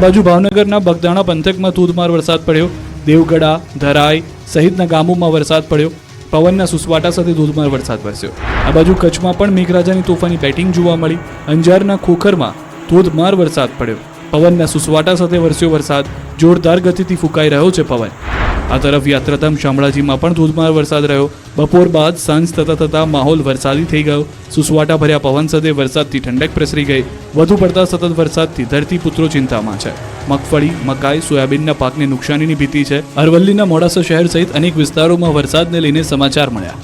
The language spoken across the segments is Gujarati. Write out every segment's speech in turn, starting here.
બાજુ ભાવનગરના બગદાણા પંથકમાં ધોધમાર વરસાદ પડ્યો. દેવગડા, ધરાઈ સહિતના ગામોમાં વરસાદ પડ્યો. પવનના સુસવાટા સાથે ધોધમાર વરસાદ વરસ્યો. આ બાજુ કચ્છમાં પણ મેઘરાજાની તોફાની બેટિંગ જોવા મળી. અંજારના ખોખરમાં ધોધમાર વરસાદ પડ્યો. પવનના સુસવાટા સાથે વરસ્યો વરસાદ. જોરદાર ગતિથી ફૂંકાઈ રહ્યો છે પવન. આ તરફ યાત્રાધામ શામળાજીમાં પણ ધોધમાર વરસાદ રહ્યો. બપોર બાદ સાંજ થતા માહોલ વરસાદી થઈ ગયો. સુસવાટા ભર્યા પવન સાથે વરસાદથી ઠંડક પ્રસરી ગઈ. વધુ પડતા સતત વરસાદથી ધરતીપુત્રો ચિંતામાં છે. મગફળી, મકાઈ, સોયાબીનના પાકને નુકસાનીની ભીતિ છે. અરવલ્લીના મોડાસા શહેર સહિત અનેક વિસ્તારોમાં વરસાદને લઈને સમાચાર મળ્યા.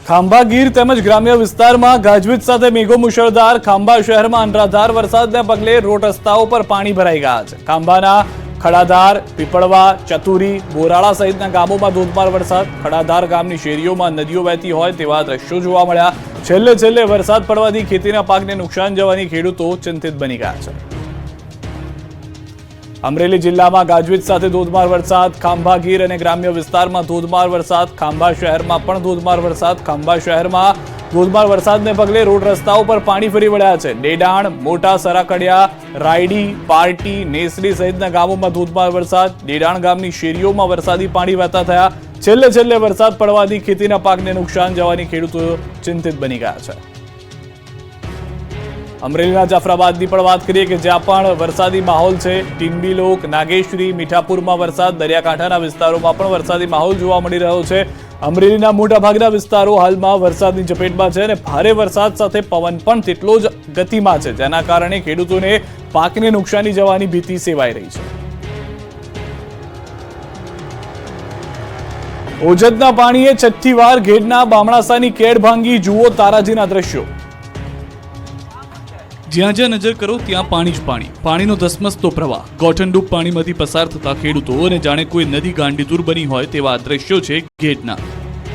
ખાંભા, ગીર તેમજ ગ્રામ્ય વિસ્તારમાં ગાજવીજ સાથે મેઘો મુશળધાર. ખાંભા શહેરમાં અનરાધાર વરસાદને પગલે રોડ રસ્તાઓ પર પાણી ભરાઈ ગયા છે. ખાંભાના ખડાધાર, પીપળવા, ચતુરી, બોરાળા સહિતના ગામોમાં ધોધમાર વરસાદ. ખડાધાર ગામની શેરીઓમાં નદીઓ વહેતી હોય તેવા દ્રશ્યો જોવા મળ્યા. છેલ્લે વરસાદ પડવાથી ખેતીના પાકને નુકસાન જવાની ખેડૂતો ચિંતિત બની ગયા છે. અમરેલી જિલ્લામાં ગાજવીજ સાથે ધોધમાર વરસાદ. ખાંભા, ગીર અને ગ્રામ્ય વિસ્તારમાં ધોધમાર વરસાદ. ખાંભા શહેરમાં પણ ધોધમાર વરસાદ. ખાંભા શહેરમાં ધોધમાર વરસાદને પગલે રોડ રસ્તાઓ પર પાણી ફરી વળ્યા છે. ડેડાણ, મોટા સરાકડિયા, રાયડી, પાર્ટી, નેસડી સહિતના ગામોમાં ધોધમાર વરસાદ. ડેડાણ ગામની શેરીઓમાં વરસાદી પાણી વહેતા થયા. છેલ્લે વરસાદ પડવાથી ખેતીના પાકને નુકસાન જવાની ખેડૂતો ચિંતિત બની ગયા છે. અમરેલીના જાફરાબાદની પણ વાત કરીએ કે જ્યાં પણ વરસાદી માહોલ છે. ટીમ્બીલોક, નાગેશ્વરી, મીઠાપુરમાં વરસાદ. દરિયાકાંઠાના વિસ્તારોમાં પણ વરસાદી માહોલ જોવા મળી રહ્યો છે. અમરેલીના મોટાભાગના વિસ્તારો હાલમાં વરસાદની ઝપેટમાં છે અને ભારે વરસાદ સાથે પવન પણ તેટલો જ ગતિમાં છે, જેના કારણે ખેડૂતોને પાકને નુકસાની જવાની ભીતિ સેવાઈ રહી છે. ઓજદના પાણીએ છઠ્ઠી વાર ઘેડના બામણાસાની કેડ ભાંગી. જુઓ તારાજીના દ્રશ્યો. જ્યાં નજર કરો ત્યાં પાણી જ પાણી. પાણીનો ધસમસતો પ્રવાહ. ગોઠણડૂબ પાણીમાંથી પસાર થતા ખેડૂતો અને જાણે કોઈ નદી ગાંડીતુર બની હોય તેવા દ્રશ્યો છે ઘેડના.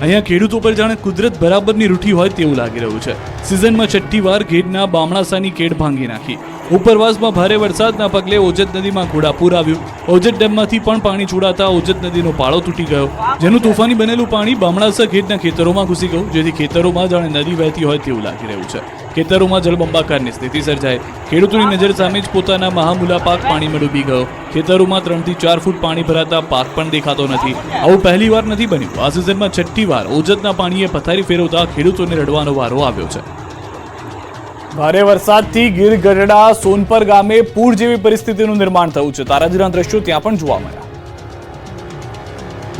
અહીંયા ખેડૂતો પર જાણે કુદરત બરાબરની રૂઠી હોય તેવું લાગી રહ્યું છે. સિઝનમાં છઠ્ઠી વાર ઘેડના બામણાસાની કેડ ભાંગી નાખી. ઉપરવાસમાં ભારે વરસાદના પગલે ઓજદ નદીમાં ઘોડાપૂર આવ્યું. ઓજદ ડેમમાંથી પણ પાણી છોડાતા ઓજદ નદીનો પાળો તૂટી ગયો, જેનું તોફાની બનેલું પાણી બામણાસા ઘેડના ખેતરોમાં ઘૂસી ગયું, જેથી ખેતરોમાં જાણે નદી વહેતી હોય તેવું લાગી રહ્યું છે. ખેતરોમાં જળબંબાકારની સ્થિતિ સર્જાઈ. ખેડૂતોની નજર સામે જ પોતાના મહામૂલા પાક પાણીમાં ડૂબી ગયો. ખેતરોમાં 3 થી 4 ફૂટ પાણી ભરાતા પાક પણ દેખાતો નથી. આવું પહેલી વાર નથી બન્યું. આ સિઝનમાં છઠ્ઠી વાર ઓજદના પાણીએ પથારી ફેરવતા ખેડૂતોને રડવાનો વારો આવ્યો છે. ભારે વરસાદથી ગીર ગઢડા, સોનપર ગામે પૂર જેવી પરિસ્થિતિનું નિર્માણ થયું છે. તારાજીના દ્રશ્યો ત્યાં પણ જોવા મળ્યા.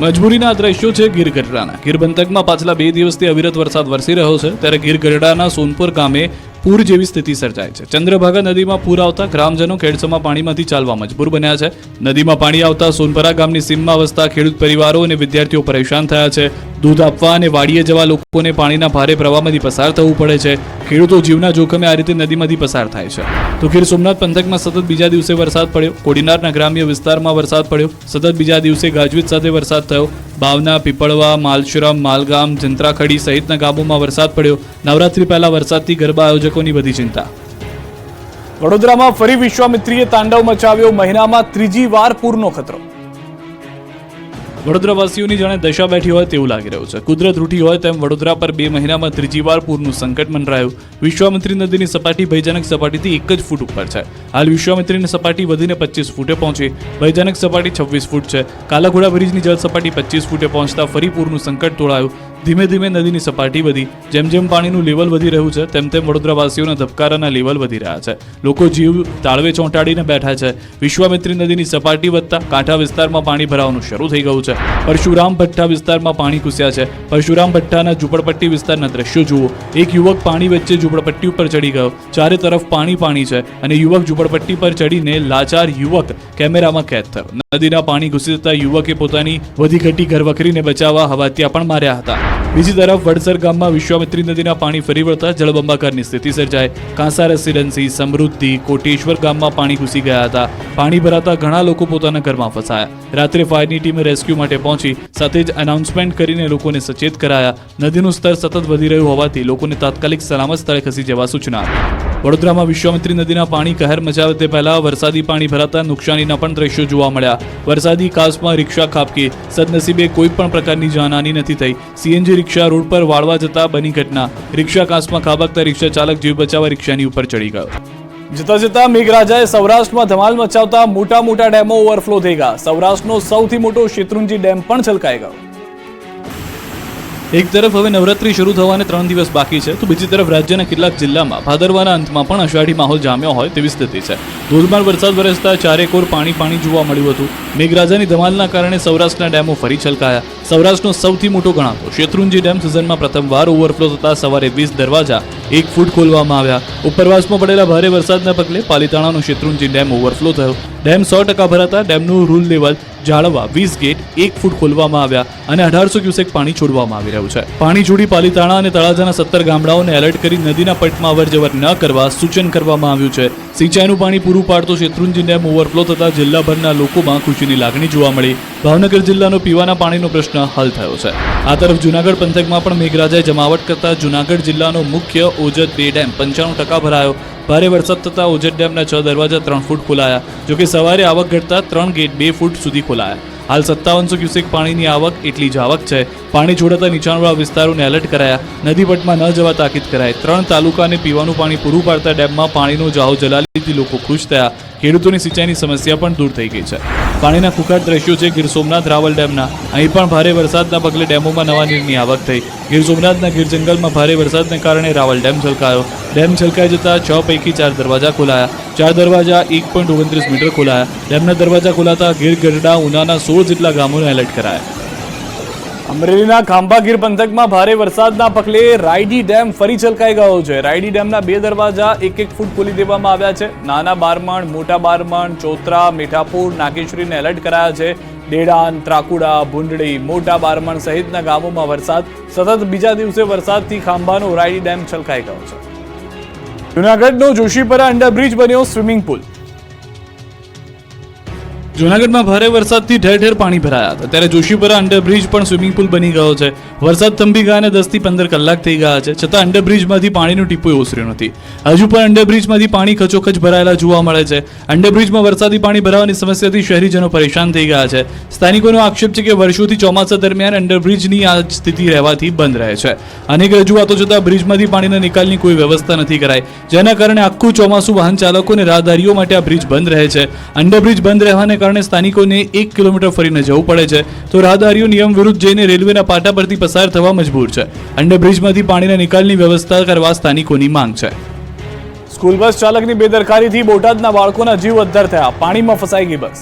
મજબૂરીના દ્રશ્યો છે ગીર ગઢડાના. ગીર પંથકમાં પાછલા 2 દિવસથી અવિરત વરસાદ વરસી રહ્યો છે, ત્યારે ગીર ગઢડાના સોનપુર ગામે પૂર જેવી સ્થિતિ સર્જાય છે. ચંદ્રભાગા નદીમાં પૂર આવતા ગ્રામજનો ખેડસમા પાણીમાંથી ચાલવા મજબૂર બન્યા છે. નદીમાં પાણી આવતા સોનપરા ગામની સીમમાં વસતા ખેડૂત પરિવારો અને વિદ્યાર્થીઓ પરેશાન થયા છે. દૂધ આપવા અને વાડીએ જવા લોકોને પાણીના ભારે પ્રવાહમાંથી પસાર થવું પડે છે. ખેડૂતો જીવના જોખમે આ રીતે નદીમાંથી પસાર થાય છે. તો ગીર સોમનાથ પંથકમાં સતત બીજા દિવસે વરસાદ પડ્યો. કોડીનારના ગ્રામ્ય વિસ્તારમાં વરસાદ પડ્યો. સતત બીજા દિવસે ગાજવીજ સાથે વરસાદ થયો. બાવના, પીપળવા, માલશ્રમ, માલગામ, જંત્રાખડી સહિતના ગામોમાં વરસાદ પડ્યો. નવરાત્રી પહેલા વરસાદથી ગરબા આયોજકોની વધી ચિંતા. વડોદરામાં ફરી વિશ્વામિત્રીએ તાંડવ મચાવ્યો. મહિનામાં 3જી વાર પૂરનો ખતરો. વડોદરાવાસીઓની જાણે દશા બેઠી હોય તેવું લાગી રહ્યું છે. કુદરત રૂઠી હોય તેમ વડોદરા પર 2 મહિનામાં 3જી વાર પૂરનું સંકટ મંડરાયું. વિશ્વામિત્રી નદીની સપાટી ભયજનક સપાટીથી 1 જ ફૂટ ઉપર છે. હાલ વિશ્વામિત્રીની સપાટી વધીને 25 ફૂટે પહોંચી. ભયજનક સપાટી 26 ફૂટ છે. કાલાઘોડા બ્રિજની જળ સપાટી 25 ફૂટે પહોંચતા ફરી પૂરનું સંકટ તોળાયું. ધીમે ધીમે નદીની સપાટી વધી. જેમ જેમ પાણીનું લેવલ વધી રહ્યું છે તેમ વડોદરાવાસીઓના ધબકારાના લેવલ વધી રહ્યા છે. લોકો જીવ તાળવે ચોંટાડીને બેઠા છે. વિશ્વામિત્રી નદીની સપાટી વધતા કાંઠા વિસ્તારમાં પાણી ભરાવાનું શરૂ થઈ ગયું છે. પરશુરામ ભઠ્ઠા વિસ્તારમાં પાણી ઘૂસ્યા છે. પરશુરામ ભઠ્ઠાના ઝૂંપડપટ્ટી વિસ્તારના દ્રશ્યો જુઓ. એક યુવક પાણી વચ્ચે ઝૂંપડપટ્ટી ઉપર ચડી ગયો. ચારે તરફ પાણી છે અને યુવક ઝૂંપડપટ્ટી પર ચડીને લાચાર યુવક કેમેરામાં કેદ થયો. નદીના પાણી ઘૂસી જતા યુવકે પોતાની વધી ઘટી ઘરવખરીને બચાવવા હવાતિયા પણ માર્યા હતા. બીજી તરફ વડસર ગામમાં વિશ્વામિત્રી નદીના પાણી ફરી વળતા જળબંબાકારની સ્થિતિ સર્જાય. કાંસા રેસિડેન્સી, સમૃદ્ધિ, કોટેશ્વર ગામમાં પાણી ઘૂસી ગયા હતા. પાણી ભરાતા ઘણા લોકો પોતાના ઘરમાં ફસાયા. રાત્રે ફાયરની ટીમે રેસ્ક્યુ માટે પહોંચી સાથે જ એનાઉન્સમેન્ટ કરીને લોકોને સચેત કરાયા. નદીનું સ્તર સતત વધી રહ્યું હોવાથી લોકોને તાત્કાલિક સલામત સ્થળે ખસી જવા સૂચના આપી. વડોદરામાં વિશ્વામિત્રી નદીના પાણી કહેર મચાવે તે પહેલા વરસાદી પાણી ભરાતા નુકસાનીના પણ દ્રશ્યો જોવા મળ્યા. વરસાદી કાસમાં રિક્ષા ખાબકી. સદનસીબે કોઈ પણ પ્રકારની જાનહાની નથી થઈ. સીએનજી રિક્ષા રોડ પર વાળવા જતા બની ઘટના. રિક્ષા કાસમાં ખાબકતા રિક્ષા ચાલક જીવ બચાવવા રિક્ષાની ઉપર ચડી ગયો. જતા જતા મેઘરાજાએ સૌરાષ્ટ્રમાં ધમાલ મચાવતા મોટા ડેમો ઓવરફ્લો થઈ ગયા. સૌરાષ્ટ્રનો સૌથી મોટો શેત્રુંજી ડેમ પણ છલકાઈ ગયો. એક તરફ હવે નવરાત્રી શરૂ થવાને 3 દિવસ બાકી છે, તો બીજી તરફ રાજ્યના કેટલાક જિલ્લામાં ભાદરવાના અંતમાં પણ અષાઢી માહોલ જામ્યો હોય તેવી સ્થિતિ છે. ધોધમાર વરસાદ વરસતા ચારેકોર પાણી જોવા મળ્યું હતું. મેઘરાજાની ધમાલના કારણે સૌરાષ્ટ્રના ડેમો ફરી છલકાયા. સૌરાષ્ટ્રનો સૌથી મોટો ગણાતો શેત્રુંજી ડેમ સિઝનમાં પ્રથમવાર ઓવરફ્લો થતા સવારે 20 દરવાજા 1 ફૂટ ખોલવામાં આવ્યા. ઉપરવાસમાં પડેલા ભારે વરસાદના પગલે પાલીતાણાનો શેત્રુંજી ડેમ ઓવરફ્લો થયો. ડેમ 100% ભરાતા ડેમનું રૂલ લેવલ જાળવવા 20 ગેટ 1 ફૂટ ખોલવામાં આવ્યા અને 1800 ક્યુસેક પાણી છોડવામાં આવી રહ્યું છે. પાણી છોડી પાલીતાણા અને તળાજાના 17 ગામડાઓને એલર્ટ કરી નદીના પટમાં અવરજવર ન કરવા સૂચન કરવામાં આવ્યું છે. સિંચાઈનું પાણી પૂરું પાડતો શેત્રુંજી ડેમ ઓવરફ્લો થતા જિલ્લાભરના લોકોમાં ખુશીની લાગણી જોવા મળી. ભાવનગર જિલ્લાનો પીવાના પાણીનો પ્રશ્ન હલ થયો છે. આ તરફ જૂનાગઢ પંથકમાં પણ મેઘરાજાએ જમાવટ કરતા જૂનાગઢ જિલ્લાનો મુખ્ય ઓજત 2 ડેમ 95% ભરાયો. ભારે વરસાદ થતા ઓજત ડેમના 6 દરવાજા 3 ફૂટ ખોલાયા. જોકે સવારે આવક ઘટતા 3 ગેટ 2 ફૂટ સુધી ખોલાયા. હાલ 5700 ક્યુસેક પાણીની આવક એટલી જ આવક છે. પાણી છોડાતા નીચાણવાળા વિસ્તારોને એલર્ટ કરાયા. નદીપટમાં ન જવા તાકીદ કરાઈ. 3 તાલુકાને પીવાનું પાણી પૂરું પાડતા ડેમમાં પાણીનો જાહો જલાલીથી લોકો ખુશ થયા. ખેડૂતોની સિંચાઈની સમસ્યા પણ દૂર થઈ ગઈ છે. પાણીના ખુખાર દ્રશ્યો છે ગીર સોમનાથ રાવલ ડેમના. અહીં પણ ભારે વરસાદના પગલે ડેમોમાં નવા નીરની આવક થઈ. ગીર સોમનાથના ગીર જંગલમાં ભારે વરસાદને કારણે રાવલ ડેમ છલકાયો. ડેમ છલકાઈ જતા 6 પૈકી 4 દરવાજા ખોલાયા. 4 દરવાજા 1.29 મીટર ખોલાયા. ડેમના દરવાજા ખોલાતા ગીર ગઢડા ઉનાના 16 જેટલા ગામોને એલર્ટ કરાયા. અમરેલીના ખાંભા ગીર પંથકમાં ભારે વરસાદના પગલે રાયડી ડેમ ફરી છલકાઈ ગયો છે. રાયડી ડેમના 2 દરવાજા 1 ફૂટ ખોલી દેવામાં આવ્યા છે. નાના બારમણ, મોટા બારમણ, ચોતરા, મીઠાપુર, નાગેશ્વરીને એલર્ટ કરાયા છે. ડેડાન, ત્રાકુડા, ભૂંડડી, મોટા બારમણ સહિતના ગામોમાં વરસાદ. સતત બીજા દિવસે વરસાદથી ખાંભાનો રાયડી ડેમ છલકાઈ ગયો છે. જૂનાગઢનો જોશીપરા અંડરબ્રિજ બન્યો સ્વિમિંગ પુલ. જૂનાગઢમાં ભારે વરસાદથી ઠેર ઠેર પાણી ભરાયા હતા, ત્યારે જોશીપરા અંડરબ્રિજ પણ સ્વિમિંગ પુલ બની ગયો છે. વરસાદ થંભી ગયા અને 10 થી 15 કલાક થઈ ગયા છે, છતાં અંડરબ્રિજમાંથી પાણીનું ટીપું ઓસર્યું નથી. હજુ પણ અંડરબ્રિજમાંથી પાણી ખચોખચ ભરાયેલા જોવા મળે છે. અંડરબ્રિજમાં વરસાદી પાણી ભરાવાની સમસ્યાથી શહેરીજનો પરેશાન થઈ ગયા છે. સ્થાનિકોનો આક્ષેપ છે કે વર્ષોથી ચોમાસા દરમિયાન અંડરબ્રિજની આ સ્થિતિ રહેવાથી બંધ રહે છે. અનેક રજૂઆતો છતાં બ્રિજમાંથી પાણીના નિકાલની કોઈ વ્યવસ્થા નથી કરાઈ, જેના કારણે આખું ચોમાસું વાહન ચાલકો અને રાહદારીઓ માટે આ બ્રિજ બંધ રહે છે. અંડરબ્રિજ બંધ રહેવાને કારણે સ્થાનિકોને 1 કિલોમીટર ફરીને જવું પડે છે, તો રાહદારીઓ નિયમ વિરુદ્ધ જઈને રેલવેના પાટા પરથી પસાર થવા મજબૂર છે. અંડરબ્રિજમાંથી પાણીના નિકાલની વ્યવસ્થા કરવા સ્થાનિકોની માંગ છે. સ્કૂલ બસ ચાલકની બેદરકારીથી બોટાદના બાળકોના જીવ અદ્ધર થયા. પાણીમાં ફસાઈ ગઈ બસ.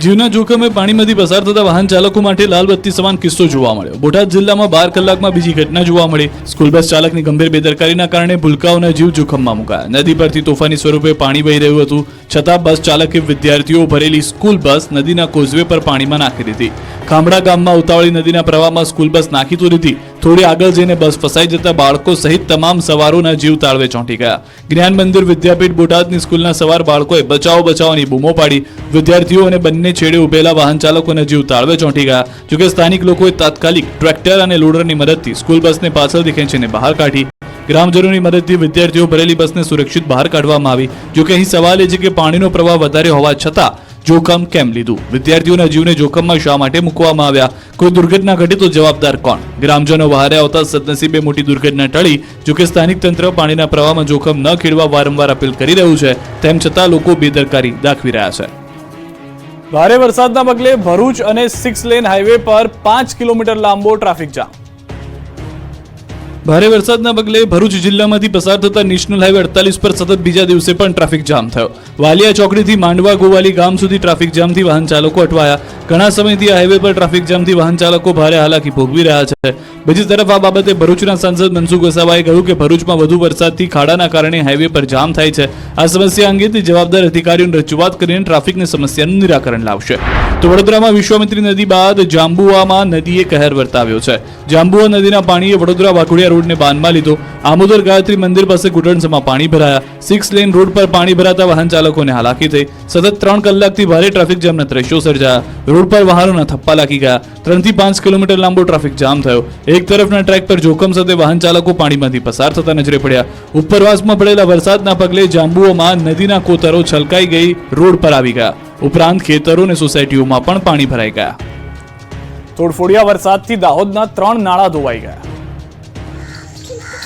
જીવના જોખમે પાણીમાંથી પસાર થતા વાહન ચાલકો માટે લાલબત્તી સમાન કિસ્સો જોવા મળ્યો. બોટાદ જિલ્લામાં 12 કલાકમાં બીજી ઘટના જોવા મળી. સ્કૂલ બસ ચાલકની ગંભીર બેદરકારીના કારણે ભૂલકાઓના જીવ જોખમમાં મુકાયા. નદી પરથી તોફાની સ્વરૂપે પાણી વહી રહ્યું હતું, છતાં બસ ચાલકે વિદ્યાર્થીઓ ભરેલી સ્કૂલ બસ નદીના કોઝવે પર પાણીમાં નાખી દીધી. ખામડા ગામમાં ઉતાવળી નદીના પ્રવાહમાં સ્કૂલ બસ નાખી તો દીધી. થોડી આગળ જઈને બસ ફસાઈ જતા બાળકો સહિત તમામ સવારોના જીવ તાળવે ચોંટી ગયા. જ્ઞાન મંદિર વિદ્યાપીઠ બોટાદની સ્કૂલના સવાર બાળકોએ બચાવો બચાવોની બૂમો પાડી. વિદ્યાર્થીઓ અને બંને છેડે ઉભેલા વાહન ચાલકોના જીવ તાળવે ચોંટી ગયા. જોકે સ્થાનિક લોકોએ તાત્કાલિક ટ્રેક્ટર અને લોડરની મદદથી સ્કૂલ બસને પાછળથી ખેંચીને બહાર કાઢી. ગ્રામજનોની મદદથી વિદ્યાર્થીઓ ભરેલી બસને સુરક્ષિત બહાર કાઢવામાં આવી. જોકે અહીં સવાલ એ છે કે પાણીનો પ્રવાહ વધારે હોવા છતાં જોખમ કેમ લીધું? વિદ્યાર્થીઓના જીવને જોખમમાં શા માટે મૂકવામાં આવ્યા? કોઈ દુર્ઘટના ઘટે તો જવાબદાર કોણ? ગ્રામજનો બહારે આવતા સદનસીબે મોટી દુર્ઘટના ટળી. જોકે સ્થાનિક તંત્ર પાણીના પ્રવાહમાં જોખમ ન ખેડવા વારંવાર અપીલ કરી રહ્યું છે, તેમ છતાં લોકો બેદરકારી દાખવી રહ્યા છે. ભારે વરસાદના પગલે ભરૂચ અને 6 લેન હાઈવે પર 5 કિલોમીટર લાંબો ટ્રાફિક જામ. ભારે વરસાદના પગલે ભરૂચ જિલ્લામાંથી પસાર થતા નેશનલ હાઈવે 48 પર સતત બીજા દિવસે પણ ટ્રાફિક જામ થયો. વાલિયા ચોકડીથી માંડવા ગોવાલી ગામ સુધી ટ્રાફિક જામથી વાહન ચાલકો અટવાયા. ઘણા સમયથી આ હાઈવે પર ટ્રાફિક જામથી વાહન ચાલકો ભારે હાલાકી ભોગવી રહ્યા છે. બીજી તરફ આ બાબતે ભરૂચના સાંસદ મનસુખ વસાવાએ કહ્યું કે ભરૂચમાં વધુ વરસાદથી ખાડાના કારણે હાઈવે પર જામ થાય છે. આ સમસ્યા અંગે જવાબદાર અધિકારીઓને રજૂઆત કરીને ટ્રાફિકની સમસ્યાનું નિરાકરણ લાવશે. તો વડોદરામાં વિશ્વામિત્રી નદી બાદ જાંબુઆમાં નદીએ કહેર વર્તાવ્યો છે. જાંબુઆ નદીના પાણીએ વડોદરા વાઘોડિયા રોડને બાંધમાં લીધો. આમોદર ગાયત્રી મંદિર પાસે ઘૂંટણસમાં પાણી ભરાયા. 6 લેન રોડ પર પાણી ભરાતા વાહન ચાલકોને હાલાકી થઈ. સતત 3 કલાકથી ભારે ટ્રાફિક જામના દ્રશ્યો સર્જાયા. રોડ પર વાહનોના થપ્પા લાગી ગયા. 3 થી 5 કિલોમીટર લાંબો ટ્રાફિક જામ થયો. એક તરફના ટ્રેક પર જોખમ સાથે વાહન ચાલકો પાણીમાંથી પસાર થતા નજરે પડ્યા. ઉપરવાસમાં પડેલા વરસાદના પગલે જાંબુઓમાં નદીના કોતરો છલકાઈ ગઈ રોડ પર આવી ગયા. ઉપરાંત ખેતરો અને સોસાયટીઓમાં પણ પાણી ભરાઈ ગયા. તોડફોડિયા વરસાદથી દાહોદના 3 નાળા ધોવાઈ ગયા.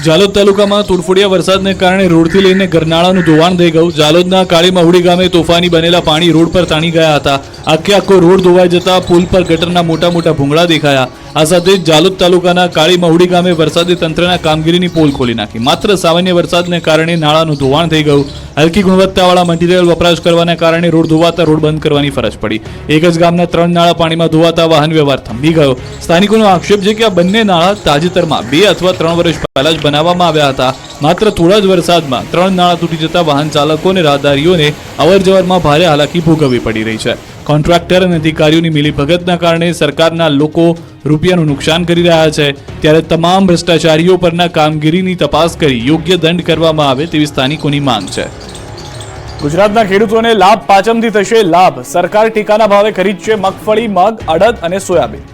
જાલોદ તાલુકામાં તોડફોડિયા વરસાદને કારણે રોડથી લઈને ગરનાળાનું ધોવાણ થઈ ગયું. જાલોદના કાળી મહુડી ગામે તોફાની બનેલા પાણી રોડ પર તાણી ગયા હતા. આખો રોડ ધોવાઈ જતા પુલ પર ગટરના મોટા મોટા ભૂંગળા દેખાયા. આ સાથે જ જાલોદ તાલુકાના કાળી મહુડી ગામે વરસાદી તંત્રના કામગીરીની પોલ ખોલી નાખી. માત્ર સામાન્ય વરસાદને કારણે નાળાનું ધોવાણ થઈ ગયું. હલકી ગુણવત્તાવાળા મટીરીયલ વપરાશ કરવાને કારણે રોડ ધોવાતા રોડ બંધ કરવાની ફરજ પડી. એક જ ગામના 3 નાળા પાણીમાં ધોવાતા વાહન વ્યવહાર થંભી ગયો. સ્થાનિકોનો આક્ષેપ છે કે આ બંને નાળા તાજેતરમાં 2 અથવા 3 વર્ષ પહેલા જ બનાવવામાં આવ્યા હતા. માત્ર થોડા જ વરસાદમાં 3 નાળા તૂટી જતા વાહન ચાલકો અને રાહદારીઓને અવરજવરમાં ભારે હાલાકી ભોગવવી પડી રહી છે. કોન્ટ્રાક્ટર અને અધિકારીઓની મિલીભગતના કારણે સરકારના લોકો રૂપિયાનું નુકસાન કરી રહ્યા છે. ત્યારે તમામ ભ્રષ્ટાચારીઓ પરના કામગીરીની તપાસ કરી યોગ્ય દંડ કરવામાં આવે તેવી સ્થાનિકોની માંગ છે. ગુજરાતના ખેડૂતોને લાભ પાંચમથી થશે લાભ. સરકાર ટેકાના ભાવે ખરીદશે મગફળી, મગ, અડદ અને સોયાબીન.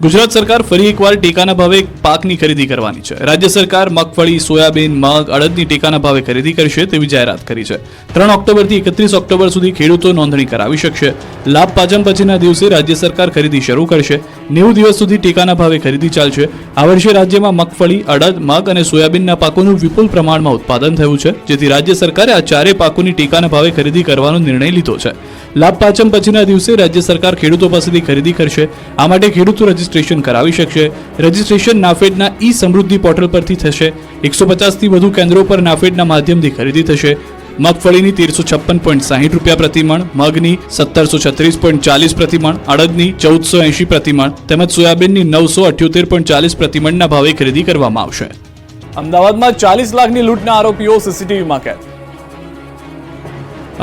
ગુજરાત સરકાર ફરી એકવાર ટેકાના ભાવે પાકની ખરીદી કરવાની છે. રાજ્ય સરકાર મગફળી, સોયાબીન, મગ, અડદની ટેકાના ભાવે ખરીદી કરશે તેવી જાહેરાત કરી છે. 3 ઓક્ટોબરથી 31 ઓક્ટોબર સુધી ખેડૂતો નોંધણી કરાવી શકશે. લાભ પાંચમ પછીના દિવસે રાજ્ય સરકાર ખરીદી શરૂ કરશે. 90 દિવસ સુધી ટેકાના ભાવે ખરીદી ચાલશે. આ વર્ષે રાજ્યમાં મગફળી, અડદ, મગ અને સોયાબીનના પાકોનું વિપુલ પ્રમાણમાં ઉત્પાદન થયું છે, જેથી રાજ્ય સરકારે આ ચારેય પાકોની ટેકાના ભાવે ખરીદી કરવાનો નિર્ણય લીધો છે. લાભ પાંચમ પછીના દિવસે રાજ્ય સરકાર ખેડૂતો પાસેથી ખરીદી કરશે. આ માટે ખેડૂતો રજીસ્ટ્રેશન કરાવી શકશે. રજીસ્ટ્રેશન નાફેડના ઈ સમૃદ્ધિ પોર્ટલ પરથી થશે. 150થી વધુ કેન્દ્રો પર નાફેડના માધ્યમથી ખરીદી થશે. મગફળીની 1356.60 રૂપિયા પ્રતિમણ, મગની 1736.40 પ્રતિમણ, અડદની 1480 પ્રતિમણ તેમજ સોયાબીનની 978.40 પ્રતિમણના ભાવે ખરીદી કરવામાં આવશે. અમદાવાદમાં 40 લાખની લૂંટના આરોપીઓ સીસીટીવીમાં કેદ.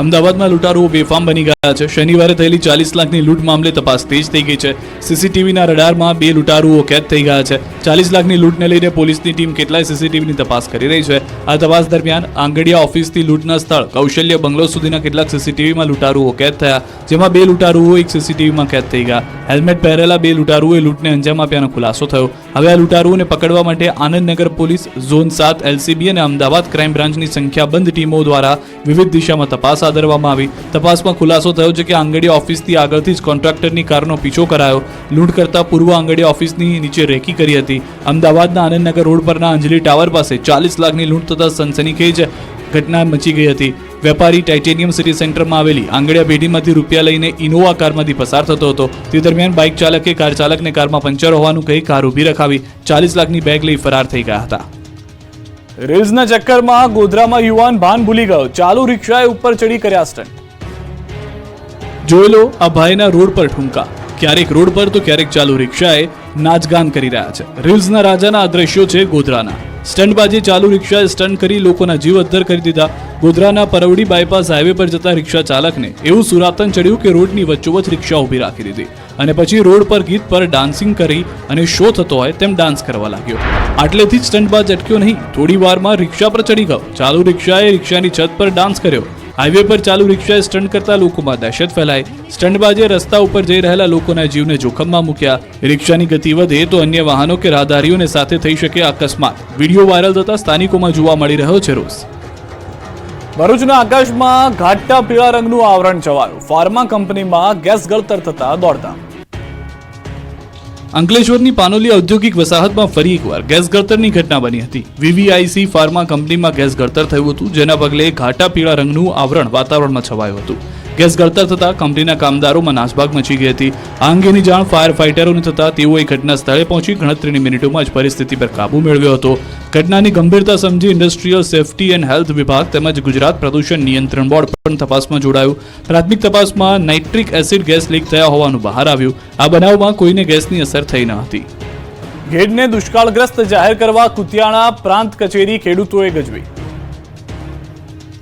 અમદાવાદમાં લૂંટારુઓ બેફામ બની ગયા છે. શનિવારે થયેલી 40 લાખની લૂંટ મામલે તપાસ તેજ થઈ ગઈ છે. સીસીટીવીના રડારમાં 2 લૂંટારુઓ કેદ થઈ ગયા છે. 40 લાખની લૂંટને લઈને પોલીસની ટીમ કેટલાય સીસીટીવીની તપાસ કરી રહી છે. આ તપાસ દરમિયાન આંગડિયા ઓફિસથી લૂંટના સ્થળ કૌશલ્ય બંગલો સુધીના કેટલાક સીસીટીવીમાં લૂંટારુઓ કેદ થયા, જેમાં 2 લૂંટારુઓ એક સીસીટીવીમાં કેદ થઈ ગયા. હેલ્મેટ પહેરેલા 2 લૂંટારુઓએ લૂંટને અંજામ આપ્યાનો ખુલાસો થયો. હવે આ લૂંટારુઓને પકડવા માટે આનંદનગર પોલીસ, ઝોન 7 એલસીબી અને અમદાવાદ ક્રાઇમ બ્રાન્ચની સંખ્યાબંધ ટીમો દ્વારા વિવિધ દિશામાં તપાસ આદરવામાં આવી. તપાસમાં ખુલાસો થયો છે કે આંગડિયા ઓફિસથી આગળથી જ કોન્ટ્રાક્ટરની કારનો પીછો કરાયો. લૂંટ કરતા પૂર્વ આંગડિયા ઓફિસની નીચે રેકી કરી હતી. અમદાવાદના આનંદનગર રોડ પરના અંજલિ ટાવર પાસે 40 લાખની લૂંટ થતા સનસનીખેજ ઘટના મચી ગઈ હતી. વેપારી ટાઇટેનિયમ સિટી સેન્ટરમાં આવેલી આંગડિયા પેઢીમાંથી રૂપિયા લઈને ઇનોવા કારમાંથી પસાર થતો હતો. તે દરમિયાન બાઇક ચાલકે કાર ચાલકને કારમાં પંચર હોવાનું કહી કાર ઊભી રખાવી 40 લાખની બેગ લઈ ફરાર થઈ ગયા હતા. રીલ્સના ચક્કરમાં ગોધરામાં યુવાન ભાન ભૂલી ગયો. ચાલુ રિક્ષાએ ઉપર ચડી કર્યા સ્ટન્ટ. જોઈ લો આ ભાઈના રોડ પર ઠુમકા. ક્યારેક રોડ પર તો ક્યારેક ચાલુ રિક્ષાએ નાચગાન કરી રહ્યા છે. રીલ્સના રાજાના આ દ્રશ્યો છે ગોધરાના. સ્ટન્ટબાજી ચાલુ રિક્ષાએ સ્ટન્ટ કરી લોકોના જીવ અદ્ધર કરી દીધા. ગોધરાના પરવડી બાયપાસ હાઈવે પર જતા રિક્ષા ચાલકને એવું સુરાતન ચડ્યું કે રોડની વચ્ચોવચ્ચ રિક્ષા ઊભી રાખી દીધી અને પછી રોડ પર ગીત પર ડાન્સિંગ કરી અને શો થતો હોય તેમ ડાન્સ કરવા લાગ્યો. આટલેથી જ સ્ટન્ટબાજ અટક્યો નહીં, થોડી વારમાં રિક્ષા પર ચડી ગયો. ચાલુ રિક્ષાએ રિક્ષાની છત પર ડાન્સ કર્યો. હાઈવે પર ચાલુ રિક્ષાએ સ્ટન્ટ કરતા લોકોમાં દહેશત ફેલાઈ. સ્ટન્ટબાજે રસ્તા ઉપર જઈ રહેલા લોકોના જીવને જોખમમાં મૂક્યા. રિક્ષાની ગતિ વધે તો અન્ય વાહનો કે રાહદારીઓને સાથે થઈ શકે અકસ્માત. વિડીયો વાયરલ થતા સ્થાનિકોમાં જોવા મળી રહ્યો છે રોષ. ભરૂચના આકાશમાં ઘાટા પીળા રંગનું આવરણ છવાયું. ફાર્મા કંપનીમાં ગેસ ગળતર થતા દોડધામ. અંકલેશ્વરની પાનોલી ઔદ્યોગિક વસાહતમાં ફરી એકવાર ગેસ ગળતરની ઘટના બની હતી. વીવીઆઈસી ફાર્મા કંપનીમાં ગેસ ગળતર થયું હતું, જેના પગલે ઘાટા પીળા રંગનું આવરણ વાતાવરણમાં છવાયું હતું. ગેસ ગળતર થતા કંપનીના કામદારોમાં નાસભાગ મચી ગઈ હતી. આ અંગેની જાણ ફાયર ફાઇટરોને થતા તેઓએ ઘટના સ્થળે પહોંચી ગણતરીની મિનિટોમાં જ પરિસ્થિતિ પર કાબુ મેળવ્યો હતો. ઘટનાની ગંભીરતા સમજી ઇન્ડસ્ટ્રીયલ સેફટી એન્ડ હેલ્થ વિભાગ તેમજ ગુજરાત પ્રદૂષણ નિયંત્રણ બોર્ડ પણ તપાસમાં જોડાયું. પ્રાથમિક તપાસમાં નાઇટ્રિક એસિડ ગેસ લીક થયા હોવાનું બહાર આવ્યું. આ બનાવમાં કોઈને ગેસની અસર થઈ ન હતી. ઘેડને દુષ્કાળગ્રસ્ત જાહેર કરવા કુતિયાણા પ્રાંત કચેરી ખેડૂતોએ ગજવી.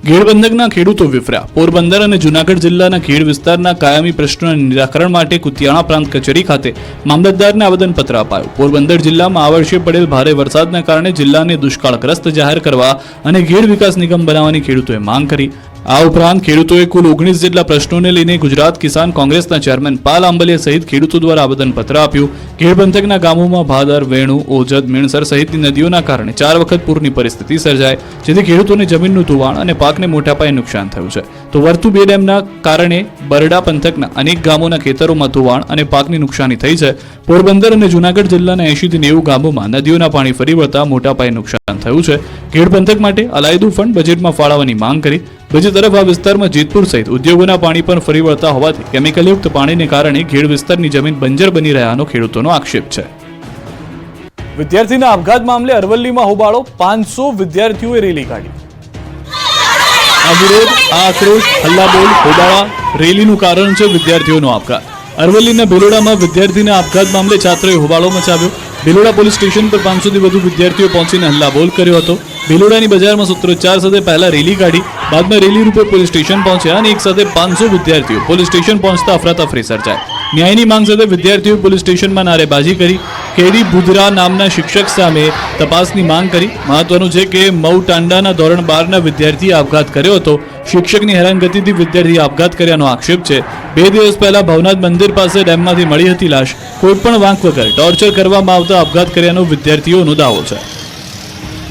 ઘેડ બંધકના ખેડૂતો વિફર્યા. પોરબંદર અને જૂનાગઢ જિલ્લાના ઘેડ વિસ્તારના કાયમી પ્રશ્નોના નિરાકરણ માટે કુતિયાણા પ્રાંત કચેરી ખાતે મામલતદારને આવેદનપત્ર અપાયું. પોરબંદર જિલ્લામાં આ વર્ષે પડેલ ભારે વરસાદના કારણે જિલ્લાને દુષ્કાળગ્રસ્ત જાહેર કરવા અને ઘેડ વિકાસ નિગમ બનાવવાની ખેડૂતોએ માંગ કરી. આ ઉપરાંત ખેડૂતોએ કુલ 19 જેટલા પ્રશ્નોને લઈને ગુજરાત કિસાન કોંગ્રેસના ચેરમેન પાલ આંબલિયા સહિત ખેડૂતો દ્વારા આવેદનપત્ર આપ્યું. ખેડ પંથકના ગામોમાં ભાદર, વેણુ, ઓજદ, મીણસર સહિતની નદીઓના કારણે 4 વખત પૂરની પરિસ્થિતિ સર્જાય, જેથી ખેડૂતોને જમીનનું ધોવાણ અને પાકને મોટા પાયે નુકસાન થયું છે. તો વર્તુ 2 ડેમના કારણે બરડા પંથકના અનેક ગામોના ખેતરોમાં ધોવાણ અને પાકની નુકસાની થઈ છે. પોરબંદર અને જૂનાગઢ જિલ્લાના 80 થી 90 ગામોમાં નદીઓના પાણી ફરી વળતા મોટા પાયે નુકસાન થયું છે. ખેડ પંથક માટે અલાયદું ફંડ બજેટમાં ફાળવવાની માંગ કરી. બીજી તરફ આ વિસ્તારમાં જેતપુર સહિત ઉદ્યોગોના પાણી પણ ફરી વળતા હોવાથી કેમિકલયુક્ત પાણીને કારણે ખેડ વિસ્તારની જમીન બંજર બની રહ્યાનો ખેડૂતોનો આક્ષેપ છે. વિદ્યાર્થીના આપઘાત મામલે અરવલ્લીમાં હોબાળો, 500 વિદ્યાર્થીઓએ રેલી કાઢી. આ વિરોધ, આ આક્રોશ, હલ્લાબોલ, હોબાળા, રેલીનું કારણ છે વિદ્યાર્થીઓનો આપઘાત. અરવલ્લીના ભેલોડામાં વિદ્યાર્થીના આપઘાત મામલે છાત્રોએ હોબાળો મચાવ્યો. ભેલોડા પોલીસ સ્ટેશન પર 500 થી વધુ વિદ્યાર્થીઓ પહોંચીને હલ્લાબોલ કર્યો હતો. ભેલોડાની બજારમાં સૂત્રોચ્ચાર સાથે પહેલા રેલી કાઢી, બાદમાં રેલી રૂપે પોલીસ સ્ટેશન પહોંચ્યા અને એક સાથે 500 વિદ્યાર્થીઓ પોલીસ સ્ટેશન પહોંચતા અફરાતફરી સર્જાઈ. ન્યાયની માંગ સાથે વિદ્યાર્થીઓએ પોલીસ સ્ટેશનમાં નારેબાજી કરી. કેડી બુધરા નામના શિક્ષક સામે તપાસની માંગ કરી. મહત્વનું છે કે મઉ ટાંડાના ધોરણ 12ના વિદ્યાર્થીએ આપઘાત કર્યો હતો. શિક્ષકની હેરાનગતિથી વિદ્યાર્થીએ આપઘાત કર્યાનો આક્ષેપ છે. 2 દિવસ પહેલા ભવનાથ મંદિર પાસે ડેમમાંથી મળી હતી લાશ. કોઈ પણ વાંક વગર ટોર્ચર કરવામાં આવતા આપઘાત કર્યાનો વિદ્યાર્થીઓનો દાવો છે.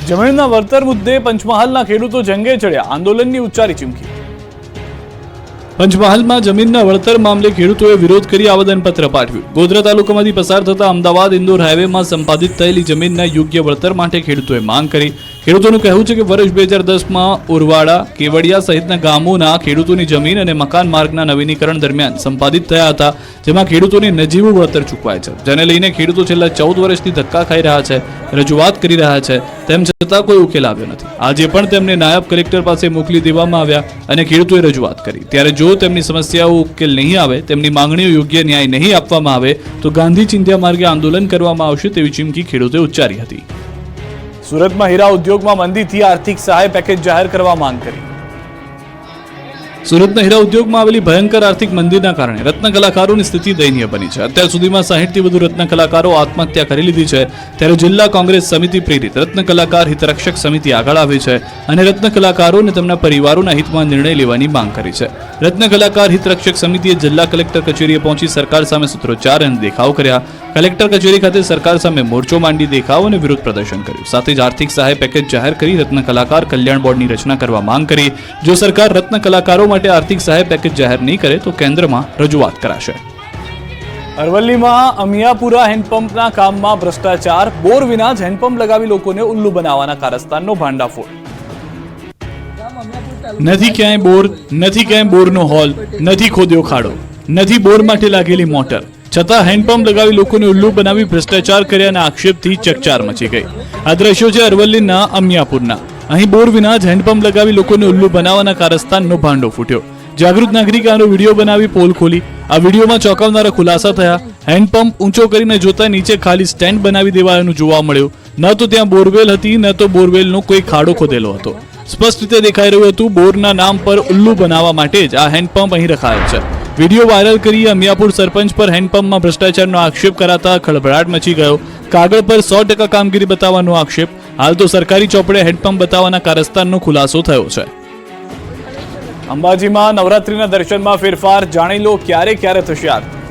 જમીનના વળતર મુદ્દે પંચમહાલના ખેડૂતો જંગે ચડ્યા, આંદોલનની ઉચ્ચારી ચીમકી. પંચમહાલમાં જમીનના વળતર મામલે ખેડૂતોએ વિરોધ કરી આવેદનપત્ર પાઠવ્યું. ગોધરા તાલુકામાંથી પસાર થતા અમદાવાદ ઇન્દોર હાઈવેમાં સંપાદિત થયેલી જમીનના યોગ્ય વળતર માટે ખેડૂતોએ માંગ કરી. ખેડૂતોનું કહેવું છે કે વર્ષ 2010માં ઉરવાડા, કેવડિયા સહિતના ગામોના ખેડૂતોની જમીન અને મકાન માર્ગના નવીનીકરણ દરમિયાન સંપાદિત થયા હતા, જેમાં ખેડૂતોને નજીવું વળતર ચૂકવાય છે. જેને લઈને ખેડૂતો છેલ્લા 14 વર્ષથી ધક્કા ખાઈ રહ્યા છે, રજૂઆત કરી રહ્યા છે, તેમ છતાં કોઈ ઉકેલ આવ્યો નથી. આજે પણ તેમને નાયબ કલેક્ટર પાસે મોકલી દેવામાં આવ્યા અને ખેડૂતોએ રજૂઆત કરી. ત્યારે જો તેમની સમસ્યાઓ ઉકેલ નહીં આવે, તેમની માંગણીઓ યોગ્ય ન્યાય નહીં આપવામાં આવે તો ગાંધી ચિંધ્યા માર્ગે આંદોલન કરવામાં આવશે તેવી ચીમકી ખેડૂતોએ ઉચ્ચારી હતી. સુરતમાં હીરા ઉદ્યોગમાં મંદીથી આર્થિક સહાય પેકેજ જાહેર કરવા માંગ કરી. સુરતના હીરા ઉદ્યોગમાં આવેલી ભયંકર આર્થિક મંદીના કારણે રત્ન કલાકારોની સ્થિતિ દયનીય બની છે. અત્યાર સુધીમાં 60 થી વધુ રત્ન કલાકારો આત્મહત્યા કરી લીધી છે. ત્યારે જિલ્લા કોંગ્રેસ સમિતિ પ્રેરિત રત્ન કલાકાર હિતરક્ષક સમિતિ આગળ આવી છે અને રત્ન કલાકારો અને તેમના પરિવારોના હિતમાં નિર્ણય લેવાની માંગ કરી છે. રત્ન કલાકાર હિતરક્ષક સમિતિએ જિલ્લા કલેક્ટર કચેરીએ પહોંચી સરકાર સામે સૂત્રોચ્ચાર અને દેખાવ કર્યા. કલેક્ટર કચેરી ખાતે સરકાર સામે મોરચો માંડી દેખાવ અને વિરોધ પ્રદર્શન કર્યું. સાથે જ આર્થિક સહાય પેકેજ જાહેર કરી રત્ન કલાકાર કલ્યાણ બોર્ડની રચના કરવા માંગ કરી. જો સરકાર રત્ન કલાકારો માટે આર્થિક સહાય પેકેજ જાહેર નહીં કરે તો કેન્દ્રમાં રજૂઆત કરાશે. અરવલ્લીમાં અમિયાપુરા હેન્ડપંપના કામમાં ભ્રષ્ટાચાર, બોર વિના જ હેન્ડપંપ લગાવી લોકોને ઉલ્લુ બનાવવાના કારસ્તાનનો ભાંડાફોડ. નથી ક્યાંય બોર, નથી ક્યાંય બોરનો હોલ, નથી ખોદ્યો ખાડો, નથી બોર માટે લાગેલી મોટર, છતાં હેન્ડપંપ લગાવી લોકોને ઉલ્લુ બનાવી ભ્રષ્ટાચાર કર્યાના આક્ષેપથી ચકચાર મચી ગઈ. આ દ્રશ્યો છે અરવલ્લીના અમિયાપુરના. અહીં બોર વિના જ હેન્ડપંપ લગાવી લોકોને ઉલ્લુ બનાવવાના કારસ્તાનનો ભાંડો ફૂટ્યો. જાગૃત નાગરિકે આનો વિડીયો બનાવી પોલ ખોલી. આ વિડીયોમાં ચોંકાવનારા ખુલાસા થયા. હેન્ડપંપ ઊંચો કરીને જોતા નીચે ખાલી સ્ટેન્ડ બનાવી દેવાયાનું જોવા મળ્યું. ન તો ત્યાં બોરવેલ હતી, ન તો બોરવેલનો કોઈ ખાડો ખોદેલો હતો. સ્પષ્ટ રીતે દેખાઈ રહ્યું હતું બોરના નામ પર ઉલ્લુ બનાવવા માટે જ આ હેન્ડપંપ અહીં રખાયો છે. વિડીયો વાયરલ કરી અમિયાપુર સરપંચ પર હેન્ડપંપમાં ભ્રષ્ટાચારનો આક્ષેપ કરાતા ખળભળાટ મચી ગયો. કાગળ પર 100% કામગીરી બતાવવાનો આક્ષેપ. હાલ તો સરકારી ચોપડે હેન્ડપંપ બતાવવાના કારસ્તાનનો ખુલાસો થયો છે. અંબાજીમાં નવરાત્રીના દર્શનમાં ફેરફાર, જાણી લો ક્યારે ક્યારે થશે આરતી.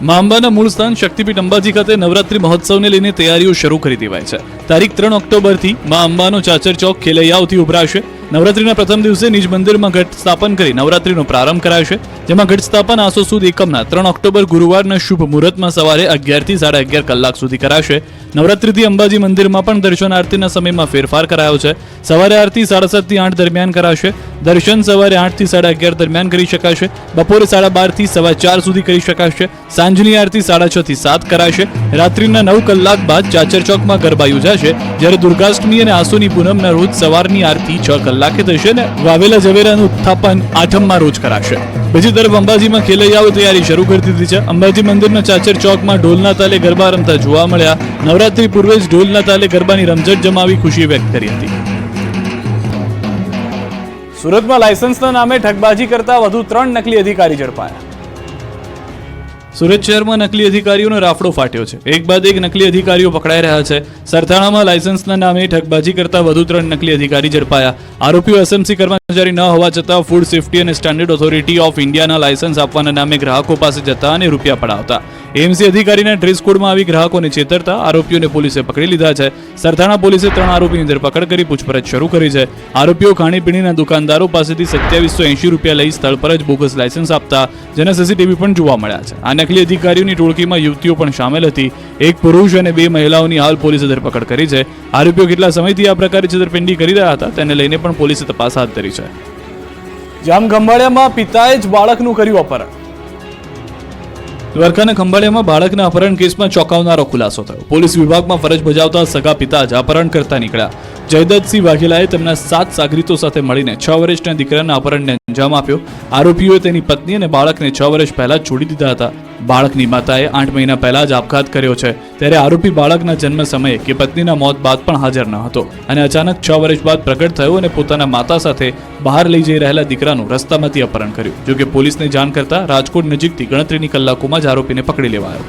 મા અંબાના મૂળ સ્થાન શક્તિપીઠ અંબાજી ખાતે નવરાત્રી મહોત્સવને લઈને તૈયારીઓ શરૂ કરી દેવાય છે. તારીખ 3 ઓક્ટોબરથી મા અંબાનો ચાચર ચોક ખેલૈયાઓથી ઉભરાશે. નવરાત્રીના પ્રથમ દિવસે નિજ મંદિરમાં ઘટ સ્થાપન કરી નવરાત્રીનો પ્રારંભ કરાશે, જેમાં ઘટ સ્થાપન આસો સુદ એકમના 3 ઓક્ટોબર ગુરુવારના શુભ મુહૂર્તમાં સવારે 11 થી 11:30 કલાક સુધી કરાશે. નવરાત્રીથી અંબાજી મંદિરમાં પણ દર્શન આરતીના સમયમાં ફેરફાર કરાયો છે. સવારે આરતી 7:30 થી 8 દરમિયાન કરાશે. દર્શન સવારે 8 થી 11:30 દરમિયાન કરી શકાશે. બપોરે 12:30 થી 4:15 સુધી કરી શકાશે. સાંજની આરતી 6:30 થી 7 કરાશે. રાત્રિના 9 કલાક બાદ ચાચર ચોકમાં ગરબા યોજાશે, જ્યારે દુર્ગાષ્ટમી અને આસોની પૂનમના રોજ સવારની આરતી 6 કલાકે થશે ને વાવેલા ઝવેરાનું ઉત્થાપન આઠમમાં રોજ કરાશે. બીજી તરફ અંબાજીમાં ખેલૈયાઓ તૈયારી શરૂ કરી દીધી છે. અંબાજી મંદિરના ચાચર ચોકમાં ઢોલના તાલે ગરબા રમતા જોવા મળ્યા. નવરાત્રી પૂર્વે જ ઢોલના તાલે ગરબાની રમઝટ જમાવી ખુશી વ્યક્ત કરી હતી. સુરતમાં લાયસન્સના નામે ઠગબાજી કરતા વધુ 3 નકલી અધિકારી ઝડપાયા. સુરત શહેરમાં નકલી અધિકારીઓનો રાફડો ફાટ્યો છે. એક બાદ એક નકલી અધિકારીઓ પકડાઈ રહ્યા છે. સરથાણામાં લાયસન્સના નામે ઠગબાજી કરતા વધુ 3 નકલી અધિકારી ઝડપાયા. આરોપીઓ એસએમસી કર્મચારી ન હોવા છતાં ફૂડ સેફ્ટી અને સ્ટાન્ડર્ડ ઓથોરિટી ઓફ ઇન્ડિયાના લાયસન્સ આપવાના નામે ગ્રાહકો પાસે જતા અને રૂપિયા પડાવતા. એએમસી અધિકારીના ડ્રેસ કોડમાં આવી ગ્રાહકોને છેતરતા આરોપીઓને પોલીસે પકડી લીધા છે. સરથાણા પોલીસે 3 આરોપીની ધરપકડ કરી પૂછપરછ શરૂ કરી છે. આરોપીઓ ખાણીપીણીના દુકાનદારો પાસેથી 2780 રૂપિયા લઈ સ્થળ પર જ બોગસ લાયસન્સ આપતા, જેના સીસીટીવી પણ જોવા મળ્યા છે. આ નકલી અધિકારીઓની ટોળકીમાં યુવતીઓ પણ સામેલ હતી. એક પુરુષ અને 2 મહિલાઓની હાલ પોલીસે ધરપકડ કરી છે. આરોપીઓ કેટલા સમયથી આ પ્રકારે છેતરપિંડી કરી રહ્યા હતા તેને લઈને પણ પોલીસે તપાસ હાથ ધરી છે. જામખંભાળિયામાં પિતાએ જ બાળકનું કર્યું અપહરણ. દ્વારકાના ખંભાળિયામાં બાળકના અપહરણ કેસમાં ચોંકાવનારો ખુલાસો થયો. પોલીસ વિભાગમાં ફરજ બજાવતા સગા પિતા જ અપહરણ કરતા નીકળ્યા. જયદત્તસિંહ વાઘેલાએ તેમના 7 સાગરીતો સાથે મળીને 6 વર્ષના દીકરાના અપહરણને અંજામ આપ્યો. આરોપીઓએ તેની પત્ની અને બાળકને 6 વર્ષ પહેલા જ છોડી દીધા હતા. બાળકની માતાએ 8 મહિના પહેલા જ આપઘાત કર્યો છે. ત્યારે આરોપી બાળકના જન્મ સમયે કે પત્નીના મોત બાદ પણ હાજર ન હતો અને અચાનક 6 વર્ષ બાદ પ્રગટ થયો અને પોતાના માતા સાથે બહાર લઈ જઈ રહેલા દીકરાનું રસ્તામાંથી અપહરણ કર્યું. જોકે પોલીસને જાણ કરતા રાજકોટ નજીકથી ગણતરીની કલાકોમાં જ આરોપીને પકડી લેવાયો.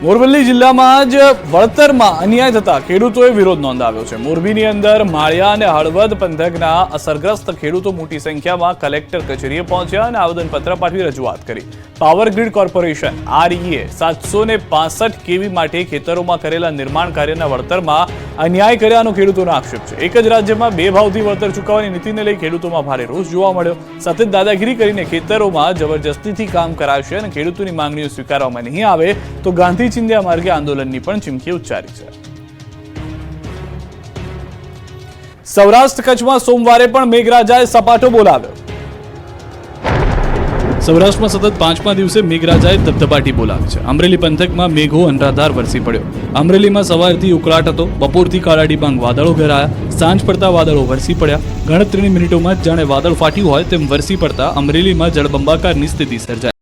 મોરબી જિલ્લામાં જ વળતરમાં અન્યાય થતા ખેડૂતોએ વિરોધ નોંધાવ્યો છે. મોરબીની અંદર માળિયા અને હળવદ પંથકના અસરગ્રસ્ત ખેડૂતો મોટી સંખ્યામાં કલેક્ટર કચેરીએ પહોંચ્યા અને આવેદનપત્ર પાઠવી રજૂઆત કરી. Power grid corporation REA 765 kV માટે ખેતરોમાં કરેલા નિર્માણ કાર્યના વળતરમાં અન્યાય કર્યાનો ખેડૂતોનો આક્ષેપ છે. એક જ રાજ્યમાં 2 ભાવથી વળતર ચૂકવવાની નીતિને લઈ ખેડૂતોમાં ભારે રોષ જોવા મળ્યો. સતત દાદાગીરી કરીને ખેતરોમાં જબરજસ્તીથી કામ કરાશે અને ખેડૂતોની માંગણીઓ સ્વીકારવામાં નહીં આવે તો ગાંધી ચિંધ્યા માર્ગે આંદોલનની પણ ચીમકી ઉચ્ચારી છે. સૌરાષ્ટ્ર કચ્છમાં સોમવારે પણ મેઘરાજાએ સપાટો બોલાવ્યો. સૌરાષ્ટ્રમાં સતત 5મા દિવસે મેઘરાજાએ ધબધબાટી બોલાવી છે. અમરેલી પંથકમાં મેઘો અનરાધાર વરસી પડ્યો. અમરેલીમાં સવારથી ઉકળાટ હતો. બપોરથી કાળા ડિબાંગ વાદળો ઘેરાયા. સાંજ પડતા વાદળો વરસી પડ્યા. ગણતરીની મિનિટોમાં જ જાણે વાદળ ફાટ્યું હોય તેમ વરસી પડતા અમરેલીમાં જળબંબાકારની સ્થિતિ સર્જાઈ.